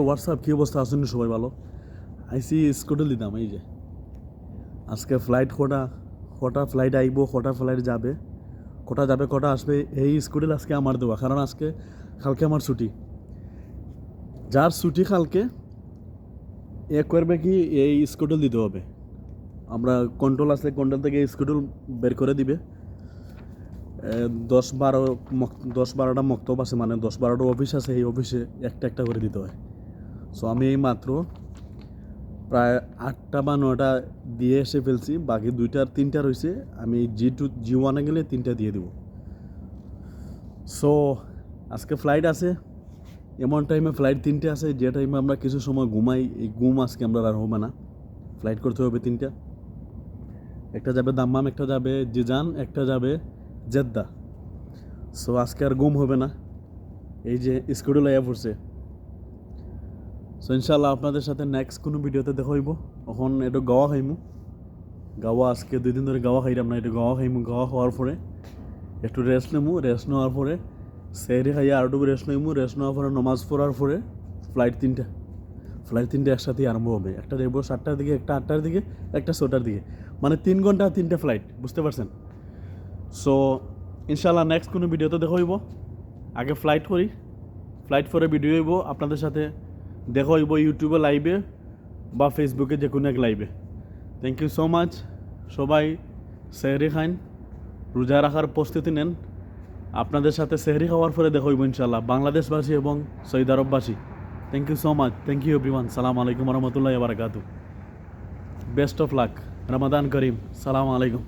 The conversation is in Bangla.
হোয়াটসঅ্যাপ কী অবস্থা আছেন সবাই ভালো? আইসি স্কুটে দিতাম এই যে আজকে ফ্লাইট কটা ফ্লাইট আইব, কটা ফ্লাইট যাবে, কটা আসবে, এই স্কুটিল আজকে আমার দেওয়া। কারণ কালকে আমার ছুটি। যার ছুটি কালকে এ করবে কি এই স্কুটল দিতে হবে। আমরা কন্ট্রোল আছে, কন্ট্রোল থেকে স্কুটল বের করে দিবে। 10-12টা মক্তব আছে, মানে 10-12টা অফিস আছে, এই অফিসে একটা একটা করে দিতে হয়। সো আমি এই মাত্র প্রায় 8টা বা 9টা দিয়ে এসে ফেলছি, বাকি 2-3টা রয়েছে। আমি G1-এ গেলে 3টা দিয়ে দেবো। সো আজকে ফ্লাইট আছে, এমন টাইমে ফ্লাইট 3টে আছে যে টাইমে আমরা কিছু সময় ঘুমাই। এই ঘুম আজকে আমরা আর হবে না, ফ্লাইট করতে হবে 3টা। একটা যাবে দাম্মাম, একটা যাবে জিজান, একটা যাবে জেদ্দা। সো আজকে আর ঘুম হবে না, এই যে স্কুডে লাইয়া পড়ছে। সো ইনশাল্লাহ আপনাদের সাথে নেক্সট কোনো ভিডিওতে দেখা হইব। এখন একটু গাওয়া খাইমু। গাওয়া আজকে 2 দিন ধরে গাওয়া খাইলাম না, একটু গাওয়া খাইমু। গাওয়া খাওয়ার পরে একটু রেস্ট নেবো। রেস্ট নেওয়ার পরে সেহরি খাইয়া আরটু রেস্ট নেবো। রেস্ট নেওয়ার পরে নমাজ পড়ার পরে ফ্লাইট 3টে একসাথেই আরম্ভ হবে। একটা দেখব 7টার দিকে, একটা 8টার দিকে, একটা 6টার দিকে, মানে 3 ঘন্টা 3টে ফ্লাইট, বুঝতে পারছেন? সো ইনশাল্লাহ নেক্সট কোনো ভিডিওতে দেখা হইব। আগে ফ্লাইট করি, ফ্লাইট করে ভিডিও হইব আপনাদের সাথে দেখা হইব ইউটিউবে লাইভে বা ফেসবুকে, যে কোনো এক লাইভে। Thank you so much. সবাই সেহরি খান, রোজা রাখার প্রস্তুতি নেন। আপনাদের সাথে সেহরি খাওয়ার পরে দেখা হইব ইনশাল্লাহ, বাংলাদেশবাসী এবং সৌদি আরববাসী। Thank you so much. Thank you everyone. সালাম আলাইকুম রহমতুল্লাহ বারাকাতু। Best of luck. রমাদান করিম। সালাম আলাইকুম।